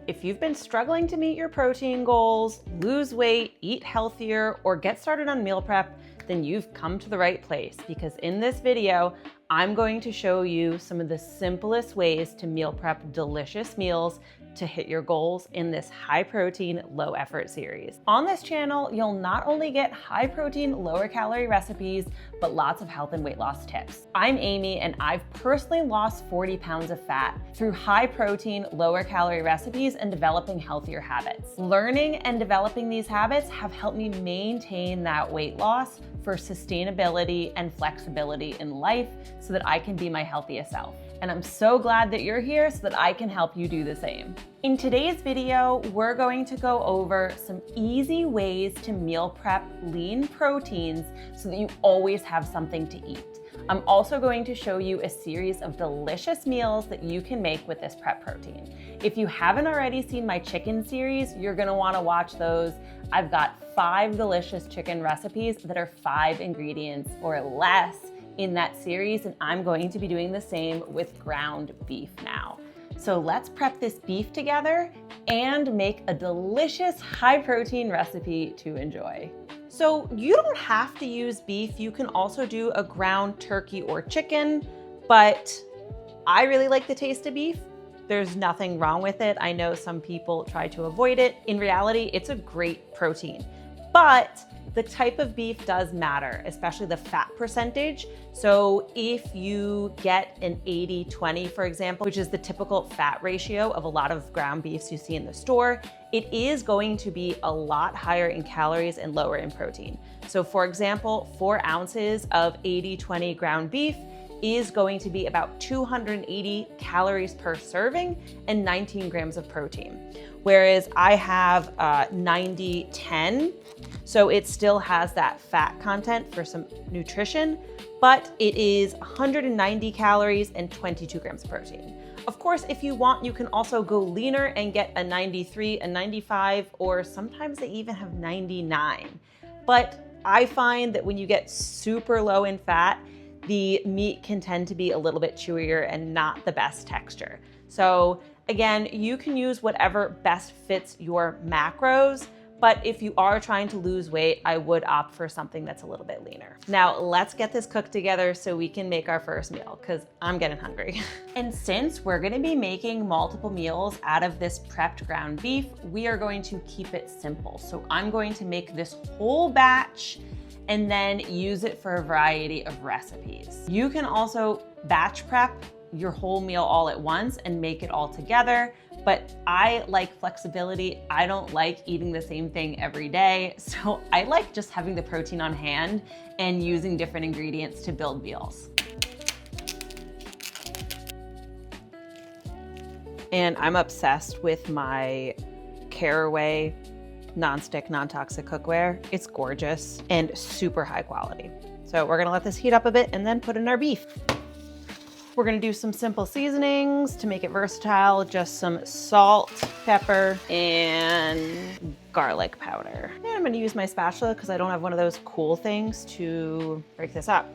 If you've been struggling to meet your protein goals, lose weight, eat healthier, or get started on meal prep, then you've come to the right place, because in this video, I'm going to show you some of the simplest ways to meal prep delicious meals to hit your goals in this high protein, low effort series. On this channel, you'll not only get high protein, lower calorie recipes, but lots of health and weight loss tips. I'm Amy, and I've personally lost 40 pounds of fat through high protein, lower calorie recipes and developing healthier habits. Learning and developing these habits have helped me maintain that weight loss for sustainability and flexibility in life so that I can be my healthiest self. And I'm so glad that you're here so that I can help you do the same. In today's video, we're going to go over some easy ways to meal prep lean proteins so that you always have something to eat. I'm also going to show you a series of delicious meals that you can make with this prep protein. If you haven't already seen my chicken series, you're gonna wanna watch those. I've got 5 delicious chicken recipes that are 5 ingredients or less in that series, and I'm going to be doing the same with ground beef now. So let's prep this beef together and make a delicious high protein recipe to enjoy. So you don't have to use beef. You can also do a ground turkey or chicken, but I really like the taste of beef. There's nothing wrong with it. I know some people try to avoid it. In reality, it's a great protein, but the type of beef does matter, especially the fat percentage. So if you get an 80-20, for example, which is the typical fat ratio of a lot of ground beefs you see in the store, it is going to be a lot higher in calories and lower in protein. So for example, 4 ounces of 80-20 ground beef is going to be about 280 calories per serving and 19 grams of protein. Whereas I have 90-10, so it still has that fat content for some nutrition, but it is 190 calories and 22 grams of protein. Of course, if you want, you can also go leaner and get a 93, a 95, or sometimes they even have 99. But I find that when you get super low in fat, the meat can tend to be a little bit chewier and not the best texture. So again, you can use whatever best fits your macros, but if you are trying to lose weight, I would opt for something that's a little bit leaner. Now let's get this cooked together so we can make our first meal, because I'm getting hungry. And since we're gonna be making multiple meals out of this prepped ground beef, we are going to keep it simple. So I'm going to make this whole batch and then use it for a variety of recipes. You can also batch prep your whole meal all at once and make it all together, but I like flexibility. I don't like eating the same thing every day, so I like just having the protein on hand and using different ingredients to build meals. And I'm obsessed with my Caraway non-stick, non-toxic cookware. It's gorgeous and super high quality. So we're gonna let this heat up a bit and then put in our beef. We're gonna do some simple seasonings to make it versatile. Just some salt, pepper, and garlic powder. And I'm gonna use my spatula because I don't have one of those cool things to break this up.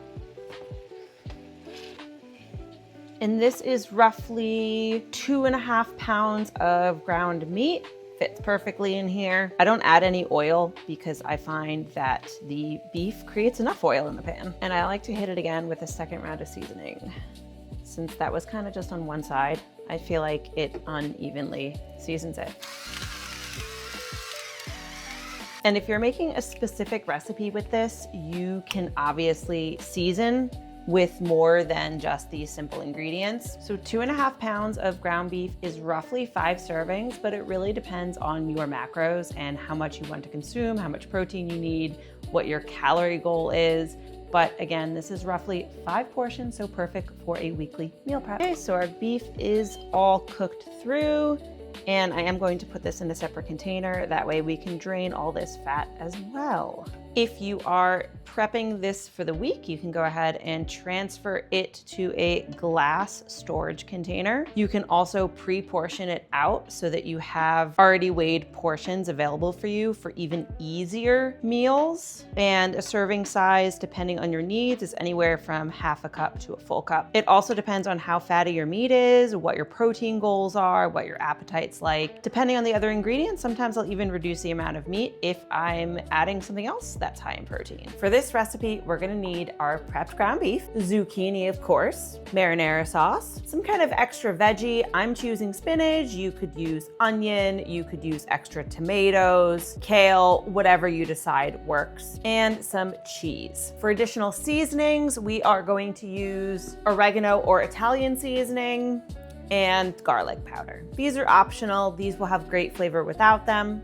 And this is roughly 2.5 pounds of ground meat. Fits perfectly in here. I don't add any oil because I find that the beef creates enough oil in the pan. And I like to hit it again with a second round of seasoning. Since that was kind of just on one side, I feel like it unevenly seasons it. And if you're making a specific recipe with this, you can obviously season with more than just these simple ingredients. So 2.5 pounds of ground beef is roughly 5 servings, but it really depends on your macros and how much you want to consume, how much protein you need, what your calorie goal is. But again, this is roughly 5 portions, so perfect for a weekly meal prep. Okay, so our beef is all cooked through, and I am going to put this in a separate container. That way we can drain all this fat as well. If you are prepping this for the week, you can go ahead and transfer it to a glass storage container. You can also pre-portion it out so that you have already weighed portions available for you for even easier meals. And a serving size, depending on your needs, is anywhere from half a cup to a full cup. It also depends on how fatty your meat is, what your protein goals are, what your appetite's like. Depending on the other ingredients, sometimes I'll even reduce the amount of meat if I'm adding something else that's high in protein. For this recipe, we're gonna need our prepped ground beef, zucchini, of course, marinara sauce, some kind of extra veggie. I'm choosing spinach. You could use onion, you could use extra tomatoes, kale, whatever you decide works, and some cheese. For additional seasonings, we are going to use oregano or Italian seasoning, and garlic powder. These are optional. These will have great flavor without them,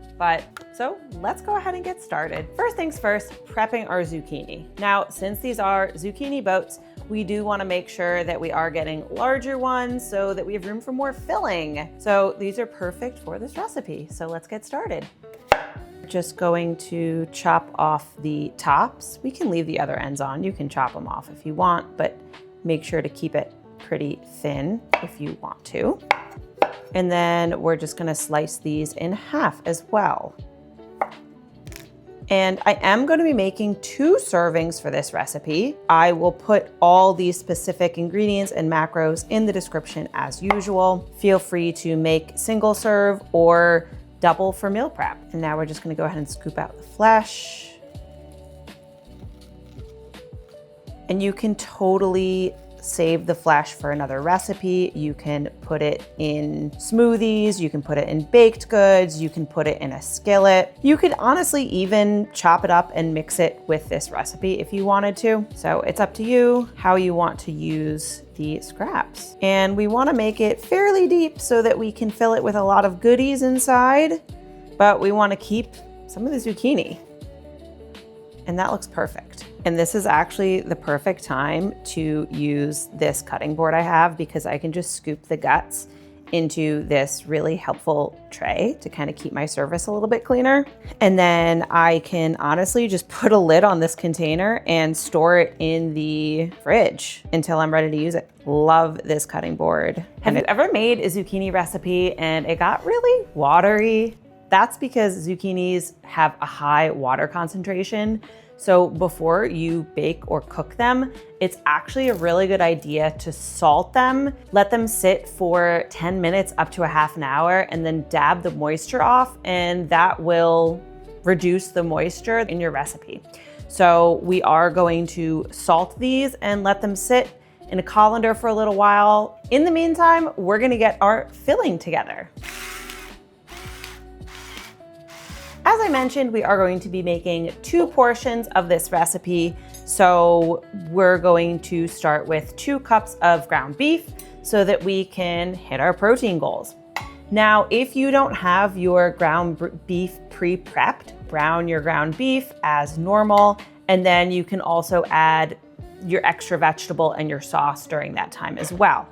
so let's go ahead and get started. First things first, prepping our zucchini. Now, since these are zucchini boats, we do want to make sure that we are getting larger ones so that we have room for more filling. So these are perfect for this recipe. So let's get started. Just going to chop off the tops. We can leave the other ends on. You can chop them off if you want, but make sure to keep it pretty thin if you want to. And then we're just gonna slice these in half as well. And I am going to be making 2 servings for this recipe. I will put all these specific ingredients and macros in the description as usual. Feel free to make single serve or double for meal prep. And now we're just gonna go ahead and scoop out the flesh. And you can totally save the flesh for another recipe. You can put it in smoothies, you can put it in baked goods, you can put it in a skillet. You could honestly even chop it up and mix it with this recipe if you wanted to. So it's up to you how you want to use the scraps. And we want to make it fairly deep so that we can fill it with a lot of goodies inside, but we want to keep some of the zucchini. And that looks perfect. And this is actually the perfect time to use this cutting board I have, because I can just scoop the guts into this really helpful tray to kind of keep my surface a little bit cleaner. And then I can honestly just put a lid on this container and store it in the fridge until I'm ready to use it. Love this cutting board. Have you ever made a zucchini recipe and it got really watery? That's because zucchinis have a high water concentration. So before you bake or cook them, it's actually a really good idea to salt them, let them sit for 10 minutes up to a half an hour, and then dab the moisture off, and that will reduce the moisture in your recipe. So we are going to salt these and let them sit in a colander for a little while. In the meantime, we're gonna get our filling together. As I mentioned, we are going to be making 2 portions of this recipe. So we're going to start with 2 cups of ground beef so that we can hit our protein goals. Now, if you don't have your ground beef pre-prepped, brown your ground beef as normal, and then you can also add your extra vegetable and your sauce during that time as well.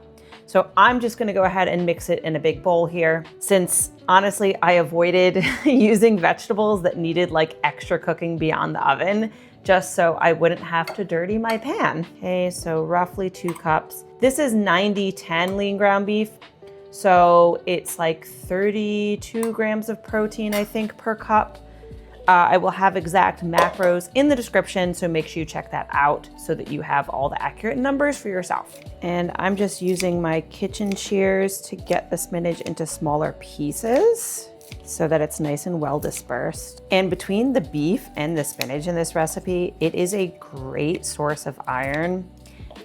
So I'm just gonna go ahead and mix it in a big bowl here, since honestly, I avoided using vegetables that needed like extra cooking beyond the oven, just so I wouldn't have to dirty my pan. Okay, so roughly 2 cups. This is 90-10 lean ground beef. So it's like 32 grams of protein, I think, per cup. I will have exact macros in the description, so make sure you check that out so that you have all the accurate numbers for yourself. And I'm just using my kitchen shears to get the spinach into smaller pieces so that it's nice and well dispersed. And between the beef and the spinach in this recipe, it is a great source of iron.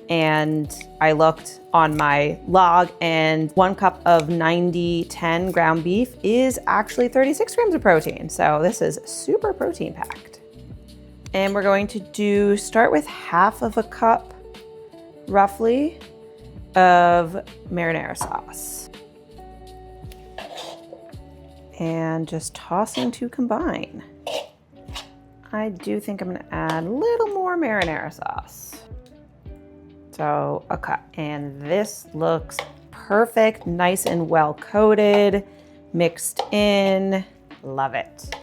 And I looked on my log, and 1 cup of 90-10 ground beef is actually 36 grams of protein. So this is super protein packed. And we're going to start with half of a cup, roughly, of marinara sauce. And just tossing to combine. I do think I'm gonna add a little more marinara sauce. So a cup. And this looks perfect, nice and well coated, mixed in. Love it.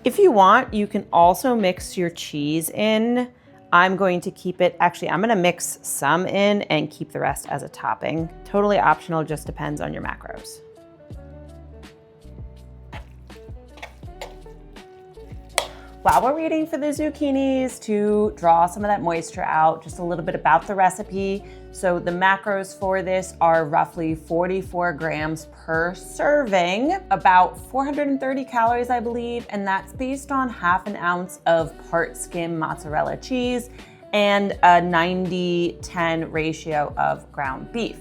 If you want, you can also mix your cheese in. I'm going to keep it, actually, I'm gonna mix some in and keep the rest as a topping. Totally optional, just depends on your macros. While we're waiting for the zucchinis to draw some of that moisture out, just a little bit about the recipe. So the macros for this are roughly 44 grams per serving, about 430 calories, I believe, and that's based on half an ounce of part skim mozzarella cheese and a 90-10 ratio of ground beef.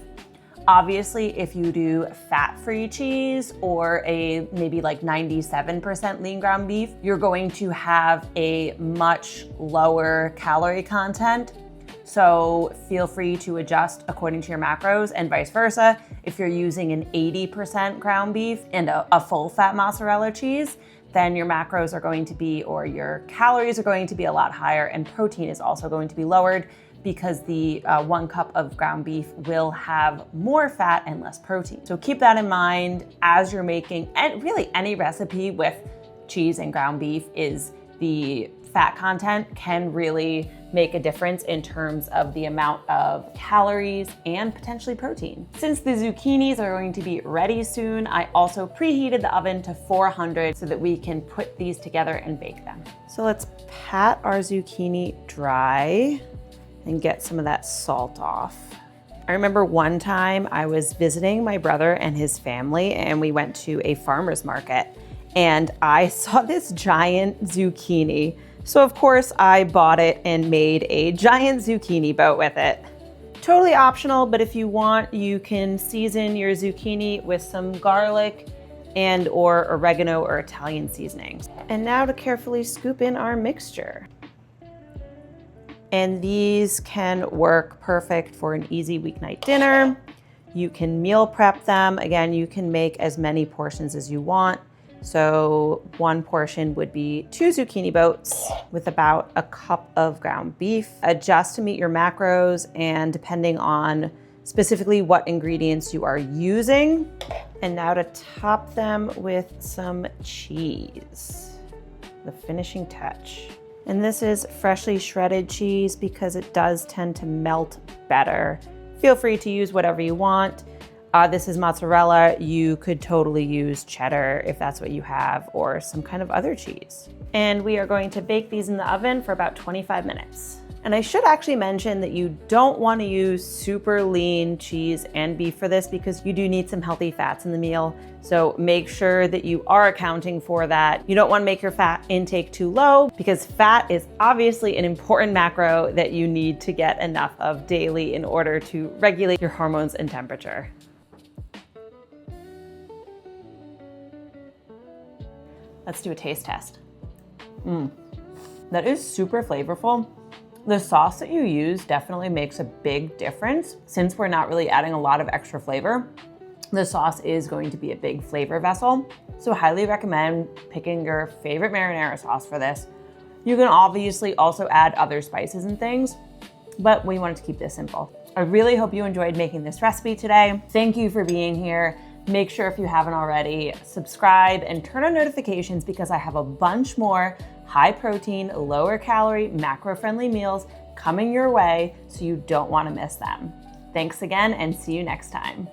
Obviously, if you do fat-free cheese or a maybe like 97% lean ground beef, you're going to have a much lower calorie content. So feel free to adjust according to your macros, and vice versa. If you're using an 80% ground beef and a full fat mozzarella cheese, then your macros are going to be, or your calories are going to be a lot higher, and protein is also going to be lowered, because the 1 cup of ground beef will have more fat and less protein. So keep that in mind as you're making, and really any recipe with cheese and ground beef, is the fat content can really make a difference in terms of the amount of calories and potentially protein. Since the zucchinis are going to be ready soon, I also preheated the oven to 400 so that we can put these together and bake them. So let's pat our zucchini dry and get some of that salt off. I remember one time I was visiting my brother and his family, and we went to a farmer's market, and I saw this giant zucchini. So of course I bought it and made a giant zucchini boat with it. Totally optional, but if you want, you can season your zucchini with some garlic and or oregano or Italian seasonings. And now to carefully scoop in our mixture. And these can work perfect for an easy weeknight dinner. You can meal prep them. Again, you can make as many portions as you want. So one portion would be 2 zucchini boats with about a cup of ground beef. Adjust to meet your macros and depending on specifically what ingredients you are using. And now to top them with some cheese, the finishing touch. And this is freshly shredded cheese because it does tend to melt better. Feel free to use whatever you want. This is mozzarella. You could totally use cheddar if that's what you have, or some kind of other cheese. And we are going to bake these in the oven for about 25 minutes. And I should actually mention that you don't want to use super lean cheese and beef for this because you do need some healthy fats in the meal. So make sure that you are accounting for that. You don't want to make your fat intake too low because fat is obviously an important macro that you need to get enough of daily in order to regulate your hormones and temperature. Let's do a taste test. That is super flavorful. The sauce that you use definitely makes a big difference. Since we're not really adding a lot of extra flavor, the sauce is going to be a big flavor vessel. So highly recommend picking your favorite marinara sauce for this. You can obviously also add other spices and things, but we wanted to keep this simple. I really hope you enjoyed making this recipe today. Thank you for being here. Make sure if you haven't already, subscribe and turn on notifications because I have a bunch more high protein, lower calorie, macro friendly meals coming your way, so you don't want to miss them. Thanks again and see you next time.